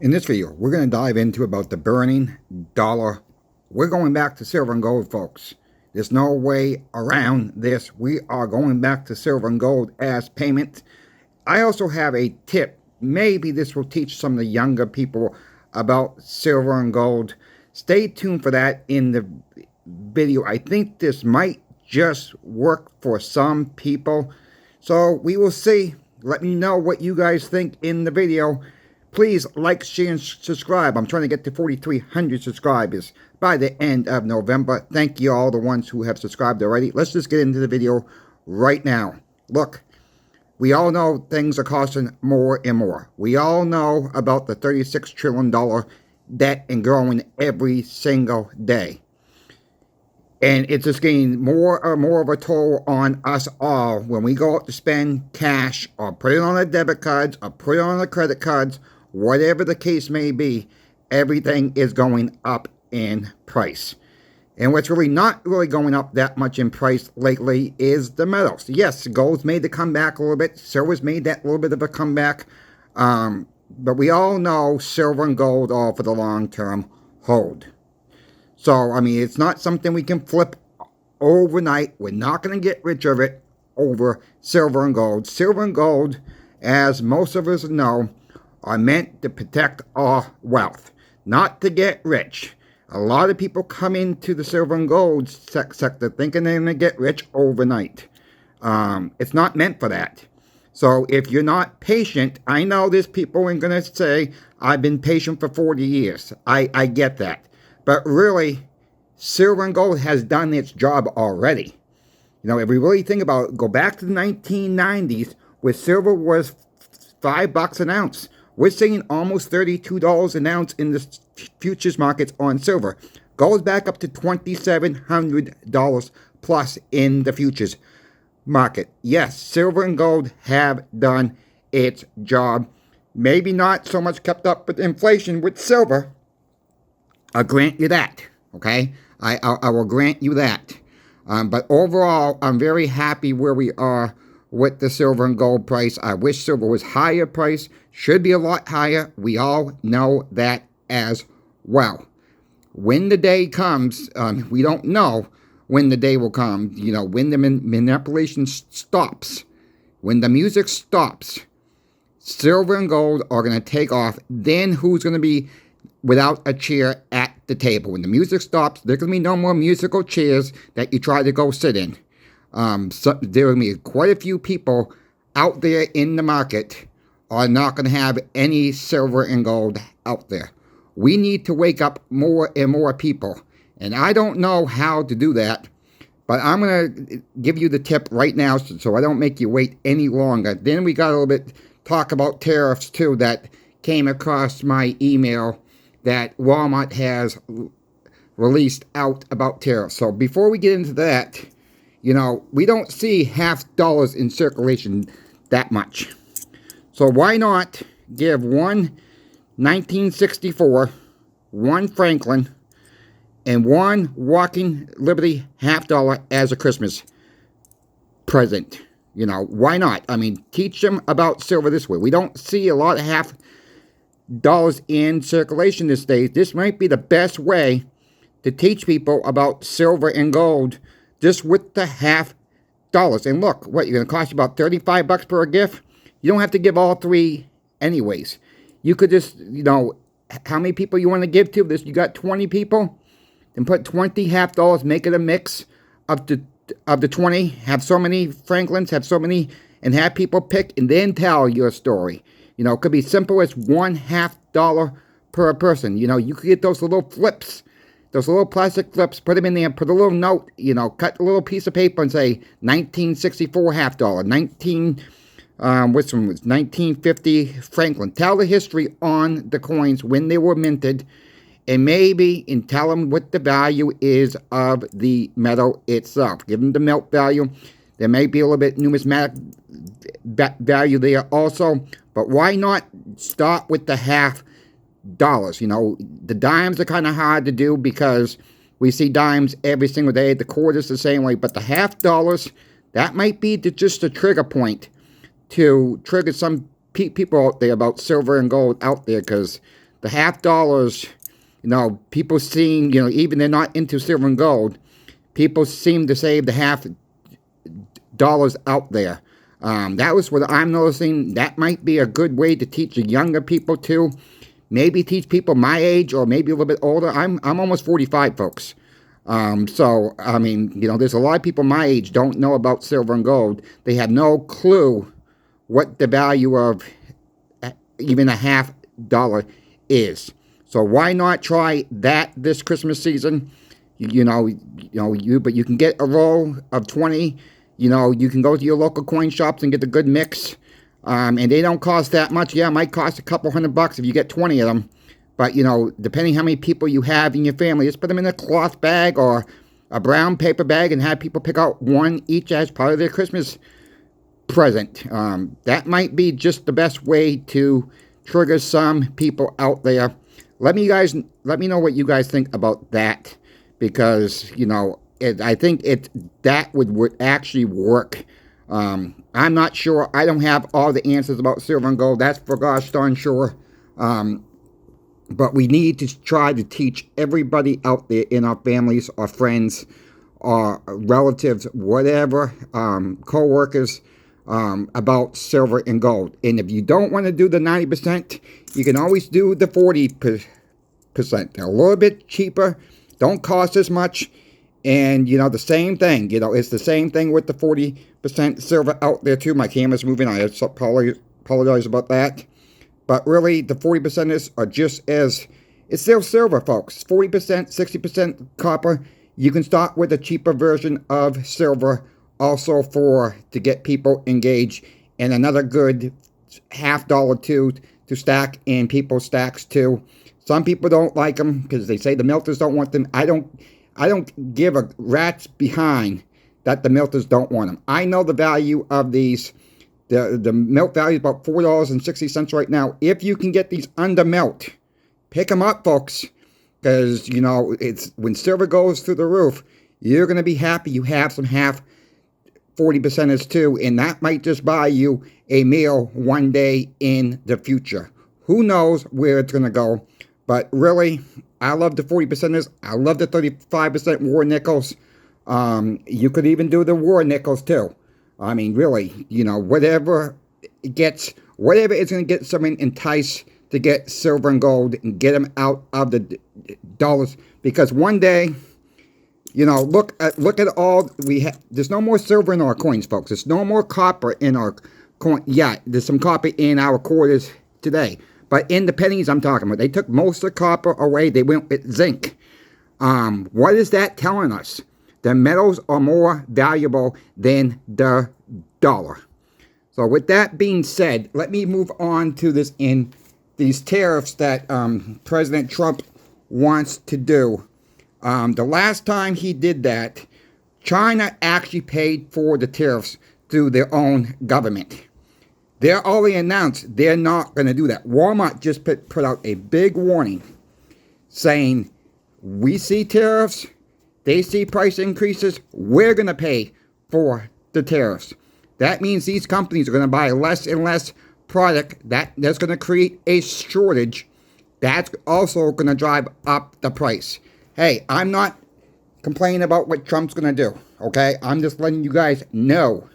In this video, we're going to dive into about the burning dollar. We're going back to silver and gold, folks. There's no way around this. We are going back to silver and gold as payment. I also have a tip. Maybe this will teach some of the younger people about silver and gold. Stay tuned for that in the video. I think this might just work for some people. So we will see. Let me know what you guys think in the video. Please like, share, and subscribe. I'm trying to get to 4,300 subscribers by the end of November. Thank you all the ones who have subscribed already. Let's just get into the video right now. Look, we all know things are costing more and more. We all know about the $36 trillion debt and growing every single day. And it's just getting more and more of a toll on us all when we go out to spend cash or put it on the debit cards or put it on the credit cards. Whatever the case may be, everything is going up in price. And what's really not really going up that much in price lately is the metals. Yes, gold's made the comeback a little bit. Silver's made that little bit of a comeback. But we all know silver and gold are for the long term hold. So, I mean, it's not something we can flip overnight. We're not going to get rich of it over silver and gold. Silver and gold, as most of us know, are meant to protect our wealth, not to get rich. A lot of people come into the silver and gold sector thinking they're going to get rich overnight. It's not meant for that. So if you're not patient, I know there's people who are going to say, I've been patient for 40 years. I get that. But really, silver and gold has done its job already. You know, if we really think about it, go back to the 1990s, where silver was $5 an ounce. We're seeing almost $32 an ounce in the futures markets on silver. Goes back up to $2,700 plus in the futures market. Yes, silver and gold have done its job. Maybe not so much kept up with inflation with silver. I'll grant you that, okay? I will grant you that. But overall, I'm very happy where we are with the silver and gold price. I wish silver was higher price. Should be a lot higher. We all know that as well. When the day comes, we don't know when the day will come. You know, when the manipulation stops, when the music stops, silver and gold are going to take off. Then who's going to be without a chair at the table? When the music stops, there's going to be no more musical chairs that you try to go sit in. So there will be quite a few people out there in the market are not going to have any silver and gold out there. We need to wake up more and more people. And I don't know how to do that, but I'm going to give you the tip right now so I don't make you wait any longer. Then we got a little bit talk about tariffs too that came across my email that Walmart has released out about tariffs. So before we get into that, you know, we don't see $half in circulation that much. So why not give one 1964, one Franklin, and one Walking Liberty $half as a Christmas present? You know, why not? I mean, teach them about silver this way. We don't see a lot of $half in circulation these days. This might be the best way to teach people about silver and gold just with the $half. And look, what, you're going to cost you about $35 per gift? You don't have to give all three anyways. You could just, you know, how many people you want to give to this? You got 20 people? Then put 20 $half, make it a mix of the 20. Have so many Franklins, have so many, and have people pick and then tell your story. You know, it could be simple as $1/2 per person. You know, you could get those little flips, those little plastic flips, put them in there, put a little note, you know, cut a little piece of paper and say 1964 $half, 1950 Franklin. Tell the history on the coins when they were minted, and tell them what the value is of the metal itself. Give them the melt value. There may be a little bit numismatic value there also, but why not start with the $half? You know, the dimes are kind of hard to do because we see dimes every single day. The quarters the same way, but the $half, that might be just a trigger point to trigger some people out there about silver and gold out there, because the half dollars, people seem, even they're not into silver and gold, people seem to save the half dollars out there. That was what I'm noticing. That might be a good way to teach the younger people too. Maybe teach people my age or maybe a little bit older. I'm almost 45, folks. So, I mean, there's a lot of people my age don't know about silver and gold. They have no clue what the value of even a half dollar is. So why not try that this Christmas season? But you can get a roll of 20. You can go to your local coin shops and get a good mix. And they don't cost that much. Yeah, it might cost a couple $100 if you get 20 of them. But, depending how many people you have in your family, just put them in a cloth bag or a brown paper bag and have people pick out one each as part of their Christmas present. That might be just the best way to trigger some people out there. Let me know what you guys think about that, because, I think that would actually work. I'm not sure. I don't have all the answers about silver and gold. That's for gosh darn sure. But we need to try to teach everybody out there in our families, our friends, our relatives, whatever, co-workers, about silver and gold. And if you don't want to do the 90%, you can always do the 40%. They're a little bit cheaper, don't cost as much, and, the same thing. It's the same thing with the 40% silver out there, too. My camera's moving. I apologize about that. But really, the 40%ers are just as... It's still silver, folks. 40%, 60% copper. You can start with a cheaper version of silver also to get people engaged. And another good half dollar, too, to stack in people's stacks, too. Some people don't like them because they say the milters don't want them. I don't give a rat's behind that the milters don't want them. I know the value of these. The melt value is about $4.60 right now. If you can get these under melt, pick them up, folks. Because, it's when silver goes through the roof, you're going to be happy you have some half 40%ers too. And that might just buy you a meal one day in the future. Who knows where it's going to go. But really, I love the 40%ers. I love the 35% war nickels. You could even do the war nickels too. I mean, really, whatever is going to get someone enticed to get silver and gold and get them out of the dollars. Because one day, look at all we have. There's no more silver in our coins, folks. There's no more copper in our coin. Yeah, there's some copper in our quarters today. But in the pennies I'm talking about, they took most of the copper away. They went with zinc. What is that telling us? The metals are more valuable than the dollar. So with that being said, let me move on to these tariffs that President Trump wants to do. The last time he did that, China actually paid for the tariffs through their own government. They're already announced they're not going to do that. Walmart just put out a big warning saying, we see tariffs, they see price increases, we're going to pay for the tariffs. That means these companies are going to buy less and less product. That's going to create a shortage. That's also going to drive up the price. Hey, I'm not complaining about what Trump's going to do, okay? I'm just letting you guys know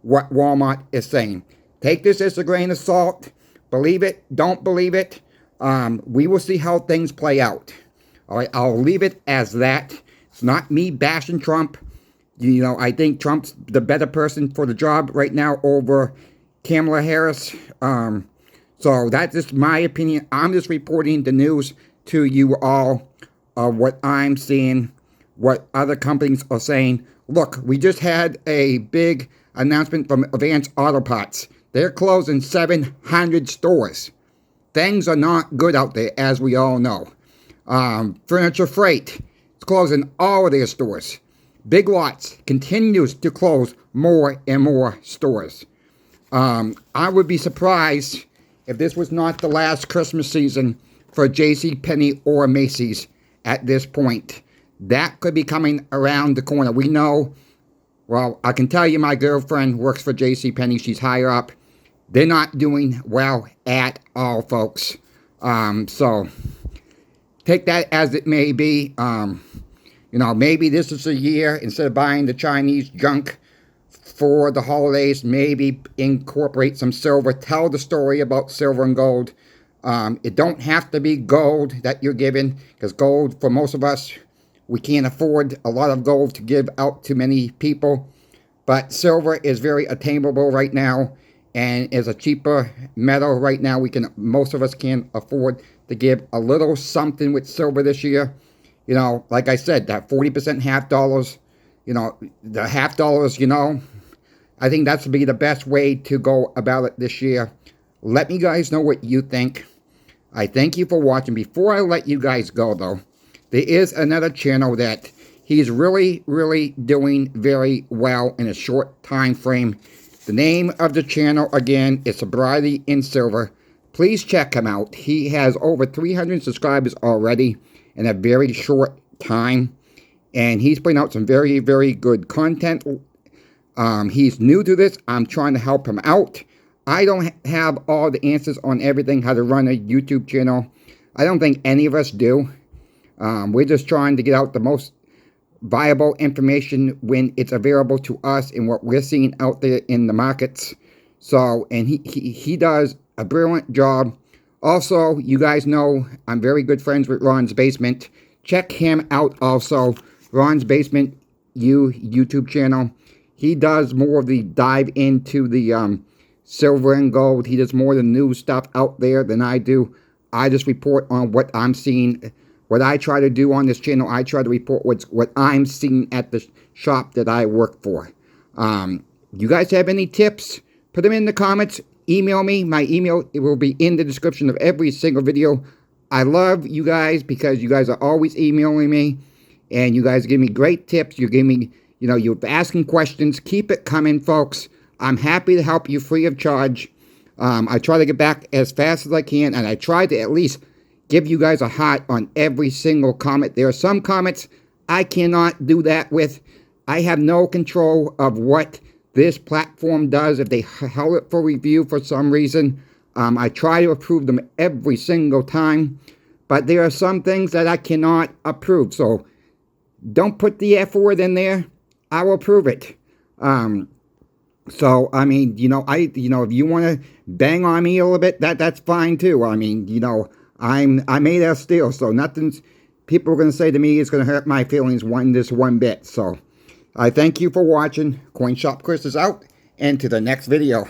what Walmart is saying. Take this as a grain of salt. Believe it, don't believe it. We will see how things play out. All right, I'll leave it as that. It's not me bashing Trump. I think Trump's the better person for the job right now over Kamala Harris. So that's just my opinion. I'm just reporting the news to you all of what I'm seeing, what other companies are saying. Look, we just had a big announcement from Advance Auto Parts. They're closing 700 stores. Things are not good out there, as we all know. Furniture Freight is closing all of their stores. Big Lots continues to close more and more stores. I would be surprised if this was not the last Christmas season for JCPenney or Macy's at this point. That could be coming around the corner. We know, well, I can tell you my girlfriend works for JCPenney. She's higher up. They're not doing well at all, folks. So take that as it may be. You know, maybe this is a year, instead of buying the Chinese junk for the holidays, maybe incorporate some silver. Tell the story about silver and gold. It don't have to be gold that you're giving, because gold, for most of us, we can't afford a lot of gold to give out to many people. But silver is very attainable right now, and is a cheaper metal right now. Most of us can afford to give a little something with silver this year. You know, like I said, that 40% half dollars, you know, the half dollars, you know, I think that's would be the best way to go about it this year. Let me guys know what you think. I thank you for watching. Before I let you guys go, though, there is another channel that he's really, really doing very well in a short time frame. The name of the channel, again, is Sobriety in Silver. Please check him out. He has over 300 subscribers already in a very short time. And he's putting out some very, very good content. He's new to this. I'm trying to help him out. I don't have all the answers on everything, how to run a YouTube channel. I don't think any of us do. We're just trying to get out the most viable information when it's available to us and what we're seeing out there in the markets. So, and he does a brilliant job. Also, you guys know I'm very good friends with Ron's Basement. Check him out also. Ron's Basement YouTube channel. He does more of the dive into the silver and gold. He does more of the new stuff out there than I do. I just report on what I'm seeing. What I try to do on this channel, I try to report what I'm seeing at the shop that I work for. You guys have any tips? Put them in the comments. Email me. My email, it will be in the description of every single video. I love you guys because you guys are always emailing me. And you guys give me great tips. You give me, you know, you're asking questions. Keep it coming, folks. I'm happy to help you free of charge. I try to get back as fast as I can. And I try to at least give you guys a heart on every single comment. There are some comments I cannot do that with. I have no control of what this platform does. If they held it for review for some reason, I try to approve them every single time. But there are some things that I cannot approve. So don't put the F word in there. I will approve it. So, I mean, you know, if you want to bang on me a little bit, that's fine too. I mean, you know, I'm made of steel, so nothing's people are going to say to me is going to hurt my feelings one bit. So, I thank you for watching. Coin Shop Chris is out, and to the next video.